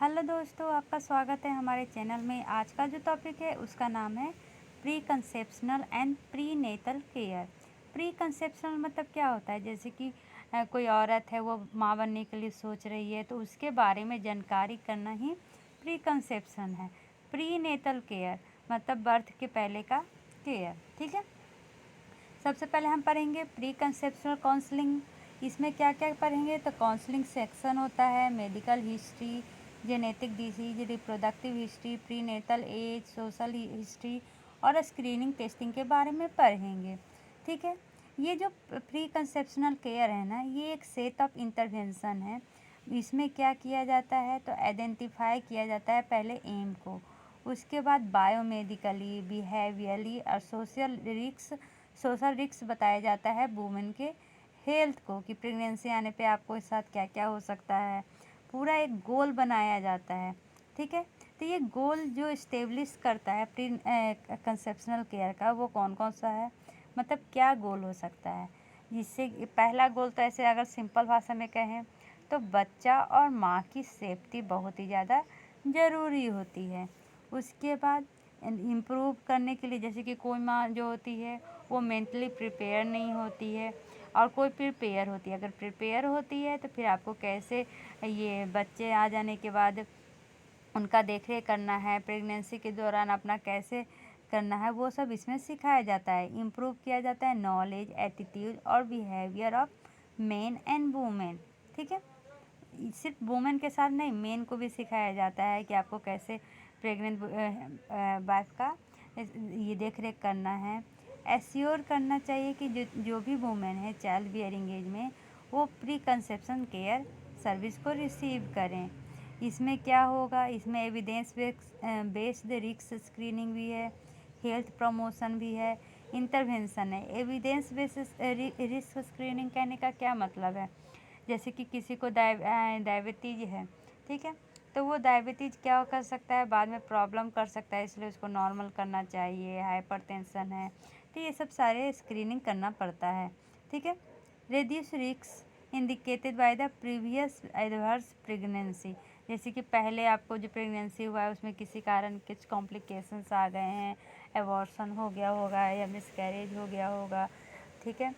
Hello दोस्तों, आपका स्वागत है हमारे चैनल में। आज का जो टॉपिक है उसका नाम है preconceptional and prenatal care. Preconceptional मतलब क्या होता है, जैसे कि कोई औरत है वो माँ बनने के लिए सोच रही है तो उसके बारे में जानकारी करना ही प्री कंसेप्शन है। प्री नेटल केयर मतलब बर्थ के पहले का केयर। ठीक है, सबसे पहले हम पढ़ेंगे प्री कंसेप्शनल काउंसलिंग। इसमें क्या क्या पढ़ेंगे तो काउंसलिंग सेक्शन होता है, medical history, genetic disease, reproductive history, prenatal age, social history और स्क्रीनिंग टेस्टिंग के बारे में पढ़ेंगे। ठीक है, ये जो प्री कंसेप्शनल केयर है ना, ये एक सेट ऑफ इंटरवेंशन है। इसमें क्या किया जाता है तो आइडेंटिफाई किया जाता है पहले एम को, उसके बाद बायोमेडिकली, बिहेवियरली और सोशल रिस्क बताया जाता है वुमेन के हेल्थ को, कि प्रेगनेंसी आने पे आपको इस साथ क्या क्या हो सकता है। पूरा एक गोल बनाया जाता है। ठीक है, तो ये गोल जो इस्टेब्लिश करता है प्री कंसेप्शनल केयर का, वो कौन कौन सा है, मतलब क्या गोल हो सकता है। जिससे पहला गोल तो ऐसे अगर सिंपल भाषा में कहें तो बच्चा और माँ की सेफ्टी बहुत ही ज़्यादा ज़रूरी होती है। उसके बाद इम्प्रूव करने के लिए, जैसे कि कोई माँ जो होती है वो मेंटली प्रिपेयर नहीं होती है और कोई प्रिपेयर होती है। अगर प्रिपेयर होती है तो फिर आपको कैसे ये बच्चे आ जाने के बाद उनका देखरेख करना है, प्रेगनेंसी के दौरान अपना कैसे करना है, वो सब इसमें सिखाया जाता है। इम्प्रूव किया जाता है नॉलेज, एटीट्यूड और behaviour of main and women. ठीक है, सिर्फ वुमेन के साथ नहीं, मेन को भी सिखाया जाता है कि आपको कैसे प्रेग्नेंट वाइफ का ये देख रेख करना है। एश्योर करना चाहिए कि जो भी वुमेन है चाइल्ड बियरिंग एज में, वो प्री कंसेप्शन केयर सर्विस को रिसीव करें। इसमें क्या होगा, इसमें एविडेंस बेस्ड रिस्क स्क्रीनिंग भी है, हेल्थ प्रमोशन भी है, इंटरवेंशन है। एविडेंस बेस्ड रिस्क स्क्रीनिंग कहने का क्या मतलब है, जैसे कि किसी को डायबिटीज़ है, ठीक है, तो वो डायबिटीज़ क्या कर सकता है, बाद में प्रॉब्लम कर सकता है, इसलिए उसको नॉर्मल करना चाहिए। हाइपरटेंशन है तो ये सब सारे स्क्रीनिंग करना पड़ता है। ठीक है, reduce risk indicated by the previous adverse pregnancy, जैसे कि पहले आपको जो प्रेगनेंसी हुआ है उसमें किसी कारण कुछ कॉम्प्लिकेशंस आ गए हैं, एबॉर्शन हो गया होगा या मिसकैरेज हो गया होगा। ठीक है,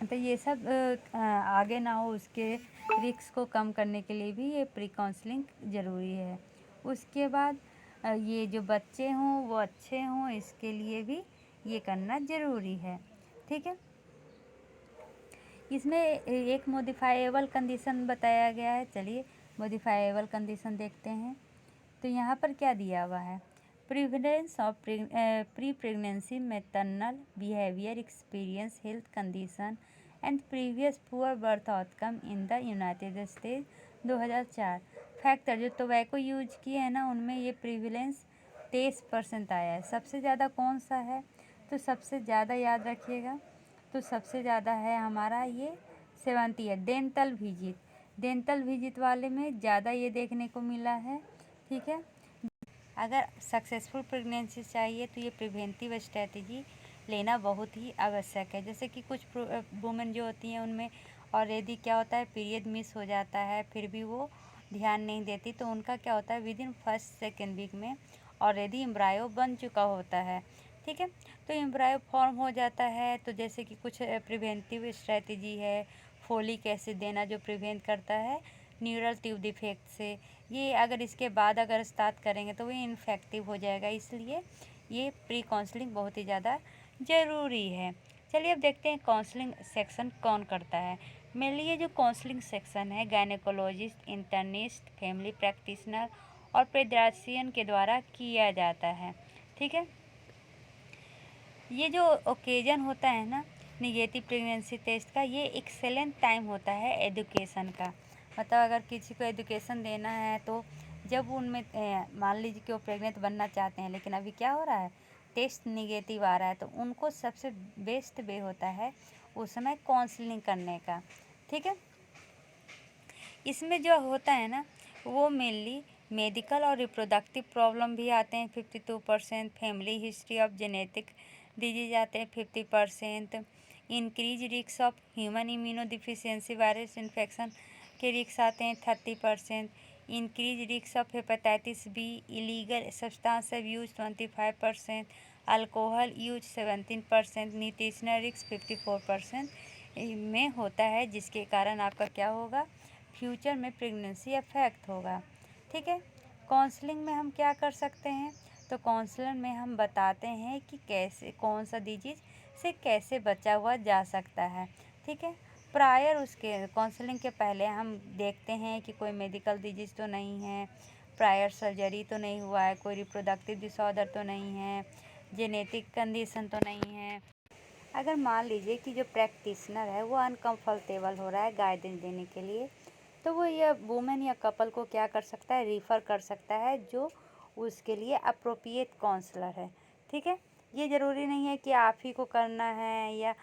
तो ये सब आगे ना हो, उसके रिस्क को कम करने के लिए भी ये प्री काउंसलिंग ज़रूरी है। उसके बाद ये जो बच्चे हों वो अच्छे हों, इसके लिए भी ये करना ज़रूरी है। ठीक है, इसमें एक मॉडिफाइएबल कंडीशन बताया गया है। चलिए मॉडिफाइएबल कंडीशन देखते हैं। तो यहाँ पर क्या दिया हुआ है, prevalence of pre pregnancy maternal behaviour experience health condition and previous poor birth outcome in the United states 2004। Factor जो टोबैको यूज किए हैं ना, उनमें ये प्रिविलेंस 23% आया है। सबसे ज़्यादा कौन सा है, तो सबसे ज़्यादा याद रखिएगा, तो सबसे ज़्यादा है हमारा ये 70 है। डेंटल विजिट वाले में ज़्यादा ये देखने को मिला है। ठीक है, अगर सक्सेसफुल प्रेगनेंसी चाहिए तो ये प्रिवेंटिव स्ट्रेटजी लेना बहुत ही आवश्यक है। जैसे कि कुछ वुमेन जो होती हैं उनमें ऑलरेडी क्या होता है, पीरियड मिस हो जाता है, फिर भी वो ध्यान नहीं देती, तो उनका क्या होता है, within first second week में ऑलरेडी एम्ब्रायो बन चुका होता है। ठीक है, तो एम्ब्रायो फॉर्म हो जाता है। तो जैसे कि कुछ प्रिवेंटिव स्ट्रेटजी है, फोलिक एसिड देना जो प्रिवेंट करता है न्यूरल ट्यूब डिफेक्ट से। ये अगर इसके बाद अगर स्टार्ट करेंगे तो ये इन्फेक्टिव हो जाएगा, इसलिए ये प्री काउंसलिंग बहुत ही ज़्यादा ज़रूरी है। चलिए अब देखते हैं काउंसलिंग सेक्शन कौन करता है। मेनली ये जो काउंसलिंग सेक्शन है गायनेकोलॉजिस्ट, इंटर्निस्ट, फैमिली प्रैक्टिशनर और पेडियाट्रिशियन के द्वारा किया जाता है। ठीक है, ये जो ओकेजन होता है ना निगेटिव प्रेगनेंसी टेस्ट का, ये एक्सेलेंट टाइम होता है एजुकेशन का। मतलब अगर किसी को एजुकेशन देना है तो जब उनमें मान लीजिए कि वो प्रेग्नेंट बनना चाहते हैं लेकिन अभी क्या हो रहा है, टेस्ट निगेटिव आ रहा है, तो उनको सबसे बेस्ट वे होता है उस समय काउंसलिंग करने का। ठीक है, इसमें जो होता है ना वो मेनली मेडिकल और रिप्रोडक्टिव प्रॉब्लम भी आते हैं 52%, family history of genetic disease आते हैं 50%, increase risk of human immunodeficiency virus infection के रिस्क आते हैं 30%, increase risk of hepatitis B, illegal substance use 25%, alcohol use 17%, nutritional risk 54% में होता है, जिसके कारण आपका क्या होगा, फ्यूचर में प्रेगनेंसी अफेक्ट होगा। ठीक है। काउंसलिंग में हम क्या कर सकते हैं, तो काउंसलर में हम बताते हैं कि कैसे कौन सा डिजीज़ से कैसे बचा हुआ जा सकता है। ठीक है। प्रायर उसके काउंसलिंग के पहले हम देखते हैं कि कोई मेडिकल डिजीज़ तो नहीं है, प्रायर सर्जरी तो नहीं हुआ है, कोई रिप्रोडक्टिव डिसऑर्डर तो नहीं है, जेनेटिक कंडीशन तो नहीं है। अगर मान लीजिए कि जो प्रैक्टिशनर है वो अनकम्फर्टेबल हो रहा है गाइडेंस देने के लिए, तो वो या वुमेन या कपल को क्या कर सकता है, रिफ़र कर सकता है जो उसके लिए अप्रोप्रिएट काउंसलर है। ठीक है। ये ज़रूरी नहीं है कि आप ही को करना है या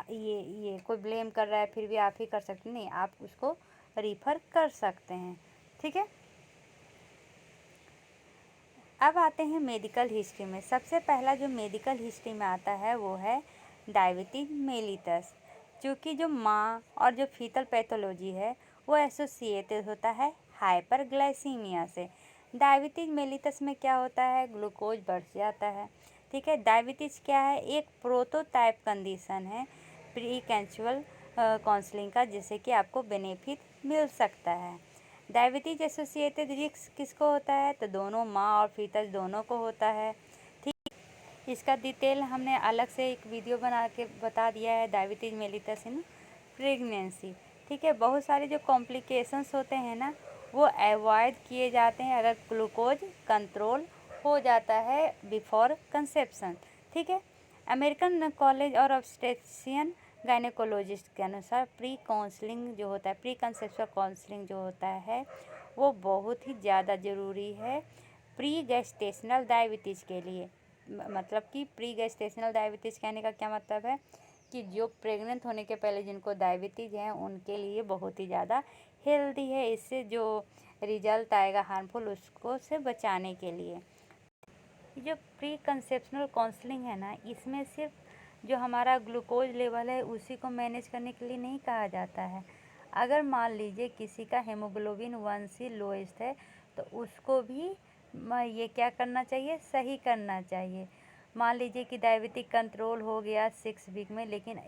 ये कोई ब्लेम कर रहा है फिर भी आप ही कर सकते, नहीं, आप उसको रिफ़र कर सकते हैं। ठीक है। अब आते हैं मेडिकल हिस्ट्री में। सबसे पहला जो मेडिकल हिस्ट्री में आता है वो है डायबिटीज मेलिटस, क्योंकि जो माँ और जो फीटल पैथोलॉजी है वो एसोसिएटेड होता है हाइपरग्लाइसीमिया से। डायबिटीज मेलिटस में क्या होता है, ग्लूकोज बढ़ जाता है। ठीक है। डायबिटीज़ क्या है, एक प्रोटोटाइप कंडीशन है प्री कैंचुअल काउंसलिंग का, जिससे कि आपको बेनिफिट मिल सकता है। डायबिटीज एसोसिएटेड रिस्क किसको होता है, तो दोनों माँ और फीटस दोनों को होता है। ठीक। इसका डिटेल हमने अलग से एक वीडियो बना के बता दिया है, डायबिटीज मेलिटस इन प्रेगनेंसी। ठीक है। बहुत सारे जो कॉम्प्लिकेशंस होते हैं ना वो अवॉइड किए जाते हैं अगर ग्लूकोज कंट्रोल हो जाता है बिफोर कंसेप्शन। ठीक है। अमेरिकन कॉलेज और ऑब्स्टेट्रिशियन गायनेकोलॉजिस्ट के अनुसार प्री काउंसलिंग जो होता है, प्री कंसेप्शुअल काउंसलिंग जो होता है वो बहुत ही ज़्यादा ज़रूरी है प्री गेस्टेशनल डायबिटीज़ के लिए। मतलब कि प्री गेस्टेशनल डायबिटीज़ कहने का क्या मतलब है कि जो प्रेग्नेंट होने के पहले जिनको डायबिटीज़ है उनके लिए बहुत ही ज़्यादा हेल्दी है, इससे जो रिजल्ट आएगा हार्मफुल उसको से बचाने के लिए। जो प्री कंसेप्शनल काउंसलिंग है ना, इसमें सिर्फ जो हमारा ग्लूकोज लेवल है उसी को मैनेज करने के लिए नहीं कहा जाता है। अगर मान लीजिए किसी का हेमोग्लोबिन 1 से लोएस्ट है तो उसको भी ये क्या करना चाहिए, सही करना चाहिए। मान लीजिए कि डायबिटिक कंट्रोल हो गया 6 वीक में, लेकिन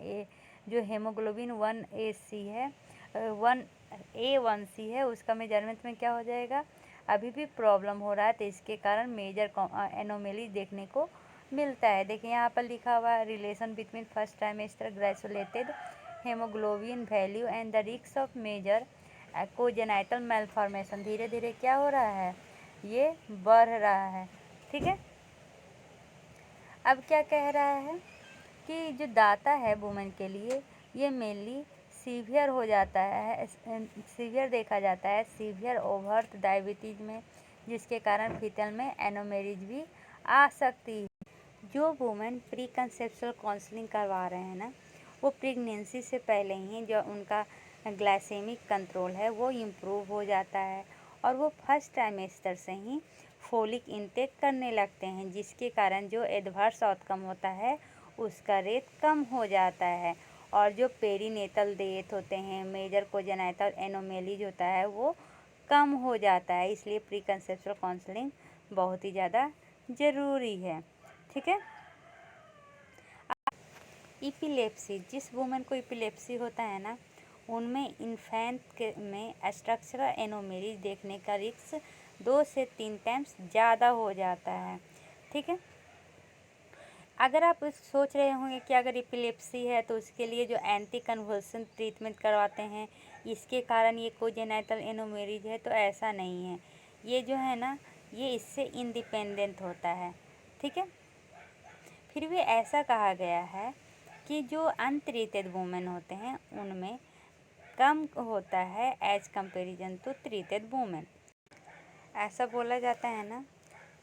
जो हेमोग्लोबिन 1AC है, 1A1C है, उसका मेजरमेंट में क्या हो जाएगा, अभी भी प्रॉब्लम हो रहा है, तो इसके कारण मेजर एनोमेली देखने को मिलता है। देखिए यहाँ पर लिखा हुआ है relation between first trimester graduated haemoglobin value and the risk of major congenital malformation. धीरे धीरे क्या हो रहा है, ये बढ़ रहा है। ठीक है। अब क्या कह रहा है कि जो डाटा है वुमेन के लिए ये मेनली सीवियर हो जाता है, सीवियर देखा जाता है सीवियर ओवरथ डायबिटीज़ में, जिसके कारण फीटल में एनोमेरीज भी आ सकती है। जो वुमेन प्री कंसेप्शुअल काउंसलिंग करवा रहे हैं ना वो प्रेगनेंसी से पहले ही जो उनका ग्लाइसेमिक कंट्रोल है वो इम्प्रूव हो जाता है और वो फर्स्ट ट्राइमेस्टर से ही फोलिक इंटेक करने लगते हैं, जिसके कारण जो एडवर्स आउटकम होता है उसका रेट कम हो जाता है और जो पेरीनेटल डेथ होते हैं, मेजर कोजेनाइटल एनोमेलीज होता है वो कम हो जाता है। इसलिए प्री कंसेप्शुअल काउंसलिंग बहुत ही ज़्यादा ज़रूरी है। ठीक है। इपिलेप्सी, जिस वुमेन को इपिलेप्सी होता है ना उनमें इन्फेंट में स्ट्रक्चरल एनोमेलीज देखने का रिस्क 2 से 3 टाइम्स ज़्यादा हो जाता है। ठीक है। अगर आप सोच रहे होंगे कि अगर एपिलेप्सी है तो उसके लिए जो एंटी कन्वल्सन ट्रीटमेंट करवाते हैं इसके कारण ये कोजेनाइटल एनोमेलीज है, तो ऐसा नहीं है। ये जो है ना ये इससे इंडिपेंडेंट होता है। ठीक है। फिर भी ऐसा कहा गया है कि जो अनट्रीटेड वुमेन होते हैं उनमें कम होता है as comparison to treated women. ऐसा बोला जाता है ना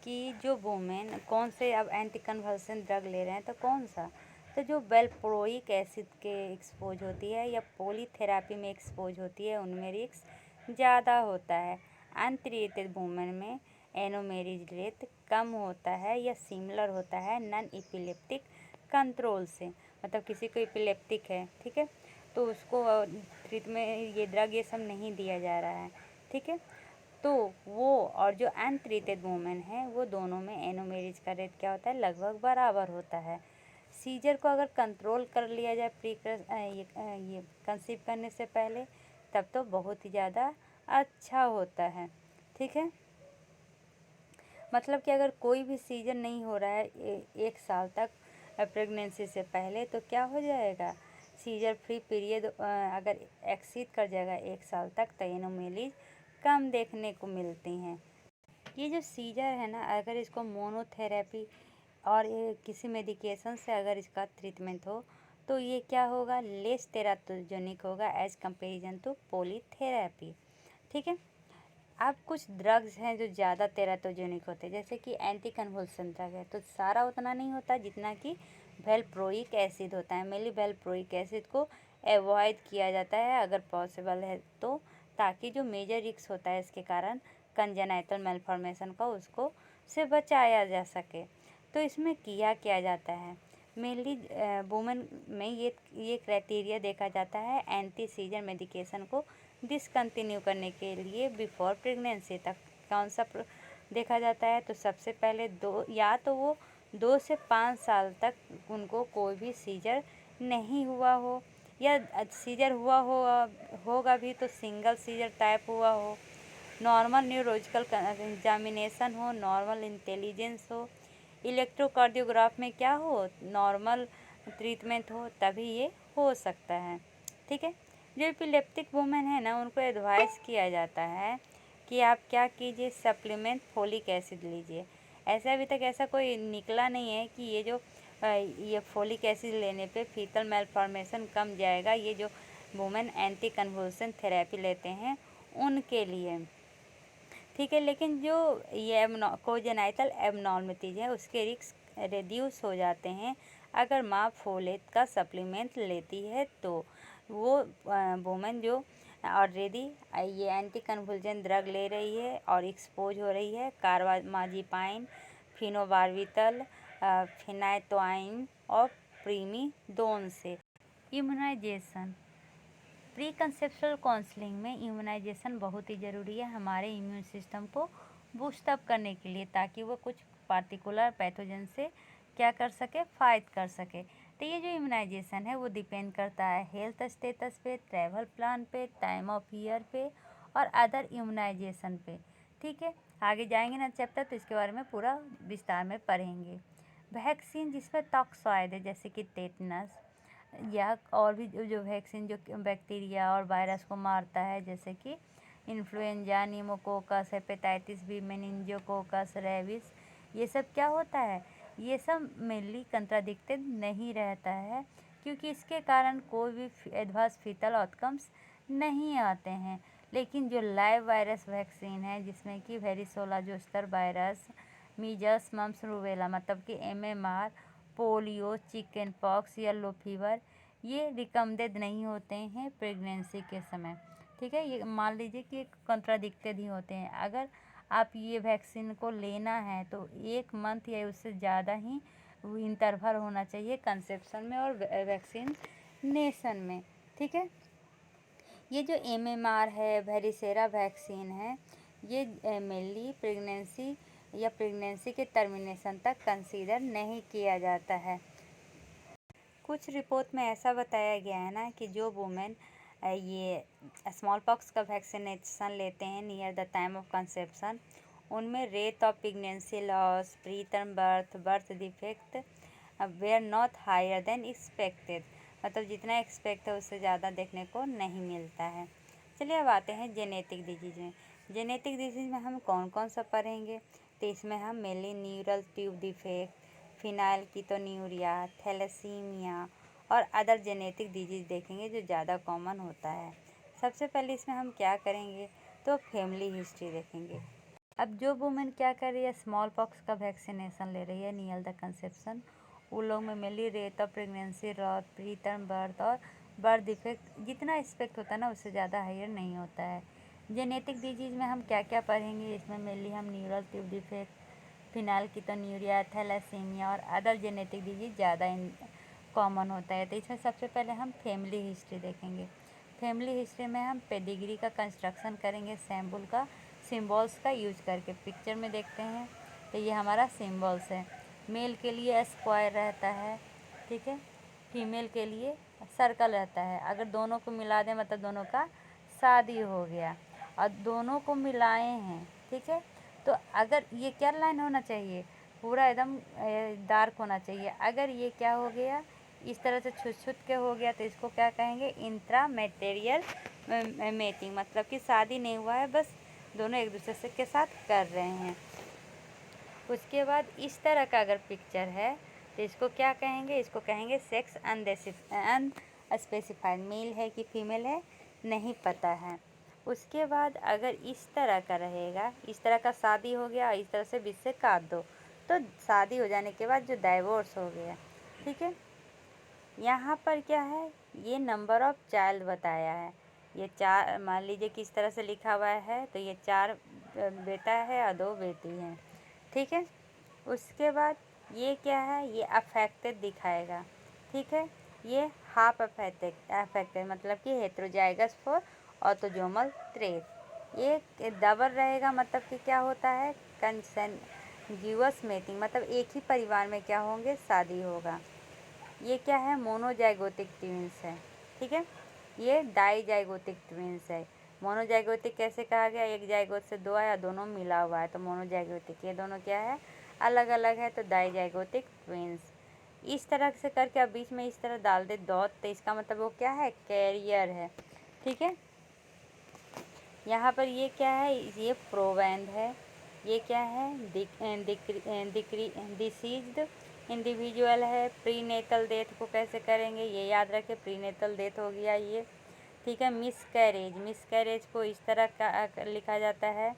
कि जो वुमेन कौन से अब एंटी कन्वल्सन ड्रग ले रहे हैं तो कौन सा, तो जो वेलप्रोइक एसिड के एक्सपोज होती है या पॉलीथेरापी में एक्सपोज होती है उनमें रिस्क ज़्यादा होता है। अनट्रीटेड वुमेन में एनोमेरीज रेट कम होता है या सिमिलर होता है नॉन एपिलेप्टिक कंट्रोल से। मतलब किसी को एपिलेप्टिक है, ठीक है, तो उसको ट्रीटमेंट ये ड्रग ये सब नहीं दिया जा रहा है। ठीक है। तो वो और जो अनट्रीटेड वुमेन है वो दोनों में एनोमेरेज का रेट क्या होता है, लगभग बराबर होता है। सीजर को अगर कंट्रोल कर लिया जाए ये कंसीव करने से पहले, तब तो बहुत ही ज़्यादा अच्छा होता है। ठीक है, मतलब कि अगर कोई भी सीजर नहीं हो रहा है एक साल तक प्रेगनेंसी से पहले, तो क्या हो जाएगा, सीजर फ्री पीरियड अगर एक्सीड कर जाएगा एक साल तक, तो एनोमेलीज कम देखने को मिलती हैं। ये जो सीजर है ना, अगर इसको मोनोथेरेपी और ये किसी मेडिकेशन से अगर इसका ट्रीटमेंट हो, तो ये क्या होगा, लेस टेराटोजेनिक होगा एज कंपेरिजन टू पॉलीथेरेपी। ठीक है, अब कुछ ड्रग्स हैं जो ज़्यादा टेराटोजेनिक होते हैं, जैसे कि एंटी कन्वुल्सन ड्रग है, तो सारा उतना नहीं होता जितना कि वेलप्रोइक एसिड होता है। मेनली वेलप्रोइक एसिड को एवॉइड किया जाता है अगर पॉसिबल है तो, ताकि जो मेजर रिस्क होता है इसके कारण कंजेनाइटल मेलफॉर्मेशन का, उसको से बचाया जा सके। तो इसमें किया क्या जाता है, मेनली वुमेन में ये क्राइटेरिया देखा जाता है एंटी सीजर मेडिकेशन को डिसकंटिन्यू करने के लिए बिफोर प्रेगनेंसी तक। कौन सा देखा जाता है, तो सबसे पहले वो 2 से 5 साल तक उनको कोई भी सीजर नहीं हुआ हो, या सीजर हुआ होगा भी तो सिंगल सीजर टाइप हुआ हो, नॉर्मल न्यूरोलॉजिकल एग्जामिनेशन हो, नॉर्मल इंटेलिजेंस हो, इलेक्ट्रोकार्डियोग्राफ में क्या हो, नॉर्मल ट्रीटमेंट हो, तभी ये हो सकता है। ठीक है, जो एपिलेप्टिक वुमेन है ना, उनको एडवाइस किया जाता है कि आप क्या कीजिए, सप्लीमेंट फोलिक एसिड लीजिए। ऐसा अभी तक ऐसा कोई निकला नहीं है कि ये फोलिक एसिड लेने पे फीटल मेलफॉर्मेशन कम जाएगा, ये जो वुमेन एंटी कन्वुल्सन थेरेपी लेते हैं उनके लिए। ठीक है, लेकिन जो ये कोजेनाइटल एबनॉर्मलिटीज है उसके रिस्क रिड्यूस हो जाते हैं अगर माँ फोलेट का सप्लीमेंट लेती है। तो वो वुमेन जो ऑलरेडी ये एंटी कन्वुल्सन ड्रग ले रही है और एक्सपोज हो रही है कार्बामाजिपाइन, फिनोबार्बिटल, फिनाइटोआइन और प्रीमिडोन से। इम्यूनाइजेशन, प्री कंसेप्शुअल काउंसलिंग में इम्यूनाइजेशन बहुत ही ज़रूरी है हमारे इम्यून सिस्टम को बूस्ट अप करने के लिए, ताकि वो कुछ पार्टिकुलर पैथोजन से क्या कर सके, फाइट कर सके। तो ये जो इम्यूनाइजेशन है वो डिपेंड करता है हेल्थ स्टेटस पे, ट्रैवल प्लान पे, टाइम ऑफ ईयर पे और अदर इम्यूनाइजेशन पे। ठीक है, आगे जाएंगे ना चैप्टर तो इसके बारे में पूरा विस्तार में पढ़ेंगे। वैक्सीन जिसमें टॉक्सॉइड है, जैसे कि टेटनस, या और भी जो वैक्सीन जो बैक्टीरिया और वायरस को मारता है, जैसे कि influenza, pneumococcus, hepatitis B, meningococcus, rabies, ये सब क्या होता है, ये सब मेनली कंट्राडिक्टेड नहीं रहता है, क्योंकि इसके कारण कोई भी एडवर्स फीटल आउटकम्स नहीं आते हैं। लेकिन जो लाइव वायरस वैक्सीन है, जिसमें कि varicella zoster virus, measles, mumps, rubella मतलब कि MMR, polio, chicken pox, yellow fever, ये रिकमेंडेड नहीं होते हैं प्रेगनेंसी के समय। ठीक है, ये मान लीजिए कि कंट्राडिक्टेड ही होते हैं। अगर आप ये वैक्सीन को लेना है तो 1 मंथ या उससे ज़्यादा ही इंटरवल होना चाहिए कंसेप्शन में और वैक्सीनेशन में। ठीक है, ये जो MMR है, वेरिसेरा वैक्सीन है, ये मेनली प्रेगनेंसी के टर्मिनेशन तक कंसीडर नहीं किया जाता है। कुछ रिपोर्ट में ऐसा बताया गया है ना कि जो वुमेन ये स्मॉल पॉक्स का वैक्सीनेशन लेते हैं near the time of conception, उनमें rate of pregnancy loss, preterm birth defect were not higher than expected, मतलब जितना एक्सपेक्ट है उससे ज़्यादा देखने को नहीं मिलता है। चलिए अब आते हैं जेनेटिक डिजीज में। जेनेटिक डिजीज में हम कौन कौन सा पढ़ेंगे, तो इसमें हम mainly neural tube defect, phenylketonuria, thalassaemia और अदर जेनेटिक डिजीज देखेंगे जो ज़्यादा कॉमन होता है। सबसे पहले इसमें हम क्या करेंगे, तो फैमिली हिस्ट्री देखेंगे। अब जो वुमेन क्या कर रही है, स्मॉल पॉक्स का वैक्सीनेशन ले रही है नियर द कंसेप्शन, उन लोग में mainly rate of pregnancy loss, preterm birth और बर्थ डिफेक्ट जितना एक्सपेक्ट होता है ना उससे ज़्यादा हायर नहीं होता है। जेनेटिक डिजीज़ में हम क्या क्या पढ़ेंगे, इसमें मेनली हम neural tube defect, phenylketonuria, thalassaemia और अदर जेनेटिक डिजीज ज़्यादा कॉमन होता है। तो इसमें सबसे पहले हम फैमिली हिस्ट्री देखेंगे। फैमिली हिस्ट्री में हम पेडिग्री का कंस्ट्रक्शन करेंगे, सिम्बॉल्स का यूज करके। पिक्चर में देखते हैं तो ये हमारा सिम्बॉल्स है। मेल के लिए स्क्वायर रहता है, ठीक है, फीमेल के लिए सर्कल रहता है। अगर दोनों को मिला दें मतलब दोनों का शादी हो गया, और दोनों को मिलाए हैं, ठीक है, तो अगर ये क्या लाइन होना चाहिए, पूरा एकदम डार्क होना चाहिए। अगर ये क्या हो गया, इस तरह से छुट छुट के हो गया, तो इसको क्या कहेंगे, इंट्रा मैटेरियल मेटिंग, मतलब कि शादी नहीं हुआ है, बस दोनों एक दूसरे से के साथ कर रहे हैं। उसके बाद इस तरह का अगर पिक्चर है तो इसको क्या कहेंगे, इसको कहेंगे सेक्स अनस्पेसिफाइड, मेल है कि फीमेल है नहीं पता है। उसके बाद अगर इस तरह का रहेगा, इस तरह का शादी हो गया, इस तरह से बीच से काट दो, तो शादी हो जाने के बाद जो डाइवोर्स हो गया, ठीक है। यहाँ पर क्या है, ये नंबर ऑफ चाइल्ड बताया है। ये 4, मान लीजिए कि इस तरह से लिखा हुआ है, तो ये 4 बेटा है और 2 बेटी हैं, ठीक है। उसके बाद ये क्या है, ये अफेक्टेड दिखाएगा, ठीक है। ये हाफ अफेक्टेड मतलब कि हेटेरोजाइगस फॉर ऑटोसोमल ट्रेट। ये डबल रहेगा मतलब कि क्या होता है, कंसेंगुअस मेटिंग, मतलब एक ही परिवार में क्या होंगे, शादी होगा। ये क्या है, मोनोजाइगोटिक ट्विंस है, ठीक है। ये डाईजाइगोटिक ट्विंस है। मोनोजाइगोटिक कैसे कहा गया, एक जाइगोट से 2 आया, दोनों मिला हुआ है तो मोनोजाइगोटिक। ये दोनों क्या है, अलग अलग है तो डाईजाइगोटिक ट्विंस। इस तरह से करके अब बीच में इस तरह डाल दे डॉट, तो इसका मतलब वो क्या है, कैरियर है, ठीक है। यहाँ पर ये क्या है, ये प्रोवेंड है। ये क्या है, डिसीज्ड इंडिविजुअल है। प्रीनेटल डेथ को कैसे करेंगे, ये याद रखें, प्रीनेटल डेथ हो गया ये, ठीक है। मिसकैरेज को इस तरह का लिखा जाता है।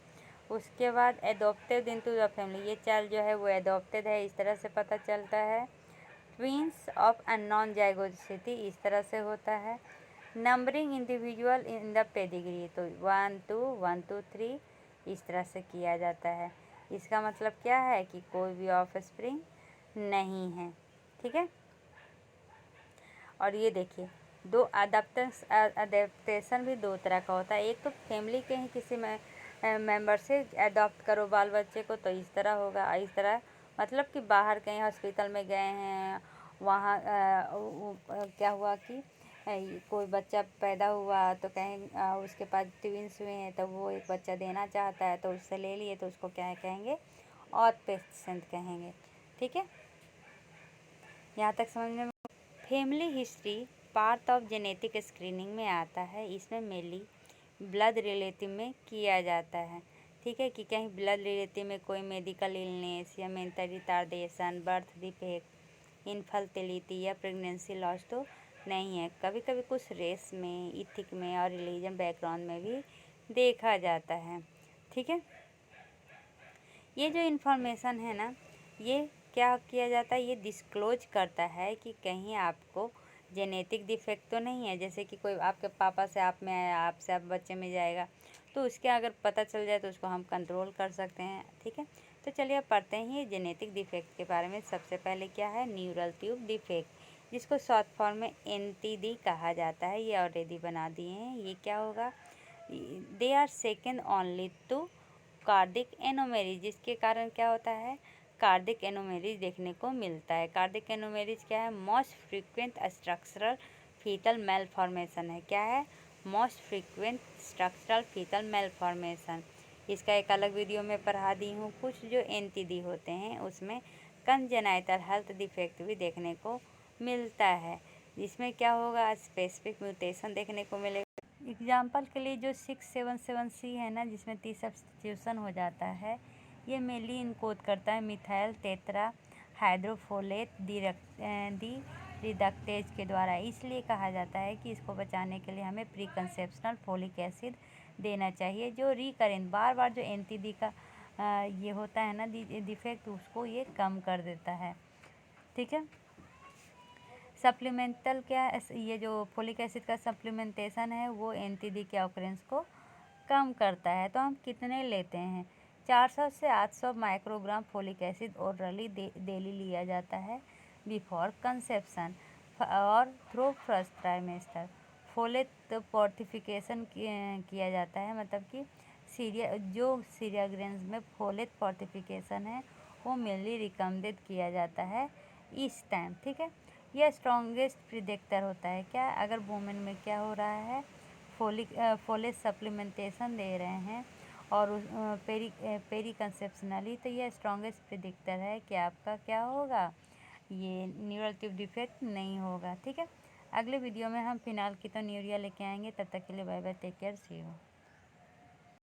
उसके बाद एडॉप्टेड इनटू द फैमिली, ये चाइल्ड जो है वो एडॉप्टेड है, इस तरह से पता चलता है। ट्विंस ऑफ अननोन जाइगोसिटी, इस तरह से होता है। Numbering individual in the pedigree, तो 1 2 1 2 3 इस तरह से किया जाता है। इसका मतलब क्या है कि कोई भी ऑफस्प्रिंग नहीं है, ठीक है। और ये देखिए, दो अडेप्टेशन भी 2 तरह का होता है। एक तो फैमिली के ही किसी में मेंबर से अडॉप्ट करो बाल बच्चे को, तो इस तरह होगा। इस तरह मतलब कि बाहर कहीं हॉस्पिटल में गए हैं, वहाँ क्या हुआ कि कोई बच्चा पैदा हुआ, तो कहीं उसके पास ट्विंस हुए हैं, तो वो एक बच्चा देना चाहता है, तो उससे ले लिए, तो उसको क्या कहेंगे, और पेशेंट कहेंगे, ठीक है। यहाँ तक समझ में। Family history part of genetic screening में आता है। इसमें मेनली ब्लड रिलेटिव में किया जाता है, ठीक है, कि कहीं ब्लड रिलेटिव में कोई मेडिकल इलनेस या mental retardation, birth defect, infertility या प्रेगनेंसी लॉस तो नहीं है। कभी कभी कुछ रेस में, इथिक में और रिलीजन बैकग्राउंड में भी देखा जाता है, ठीक है। ये जो इन्फॉर्मेशन है ना, ये क्या किया जाता है, ये डिस्क्लोज करता है कि कहीं आपको जेनेटिक डिफेक्ट तो नहीं है। जैसे कि कोई आपके पापा से आप में आया, आपसे आप बच्चे में जाएगा, तो उसके अगर पता चल जाए तो उसको हम कंट्रोल कर सकते हैं, ठीक है। तो चलिए अब पढ़ते हैं जेनेटिक डिफेक्ट के बारे में। सबसे पहले क्या है, न्यूरल ट्यूब डिफेक्ट, जिसको शॉर्ट फॉर्म में NTD कहा जाता है। ये ऑलरेडी बना दिए हैं। ये क्या होगा, they are second only to cardiac anomaly, जिसके कारण क्या होता है, कार्डिक एनोमेरीज देखने को मिलता है। कार्डिक एनोमेरीज क्या है, most frequent structural fetal malformation है। क्या है, most frequent structural fetal malformation. इसका एक अलग वीडियो में पढ़ा दी हूँ। कुछ जो NTD होते हैं उसमें कंजेनाइटल हेल्थ डिफेक्ट भी देखने को मिलता है, जिसमें क्या होगा, स्पेसिफिक म्यूटेशन देखने को मिलेगा। एग्जाम्पल के लिए जो 677C है ना, जिसमें टी सब्स्टिट्यूशन हो जाता है, ये मेनली इनकोड करता है मिथाइल टेट्रा हाइड्रोफोलेट डी रिडक्टेज के द्वारा। इसलिए कहा जाता है कि इसको बचाने के लिए हमें प्री कंसेप्शनल फोलिक एसिड देना चाहिए, जो रिकरेंट बार बार जो NTD का ये होता है ना डिफेक्ट, उसको ये कम कर देता है, ठीक है। सप्लीमेंटल क्या है, ये जो फोलिक एसिड का सप्लीमेंटेशन है वो NTD के ऑकरेंस को कम करता है। तो हम कितने लेते हैं, 400 से 800 microgram folic acid orally daily लिया जाता है बिफोर कंसेप्शन और through first trimester. Folate fortification किया जाता है, मतलब कि सीरिया ग्रेन्स में फोलेट फोर्टिफिकेशन है वो मेनली रिकमेंडेड किया जाता है इस टाइम, ठीक है। यह स्ट्रॉन्गेस्ट प्रिडिक्टर होता है क्या, अगर वुमेन में क्या हो रहा है, फोलेट सप्लीमेंटेशन दे रहे हैं और पेरी कंसेप्शनली, तो यह स्ट्रॉन्गेस्ट प्रिडिक्टर है कि आपका क्या होगा, ये न्यूरल ट्यूब डिफेक्ट नहीं होगा, ठीक है। अगले वीडियो में हम फिनाल कीटोन्यूरिया लेके आएंगे, तब तक के लिए bye bye, take care, see you.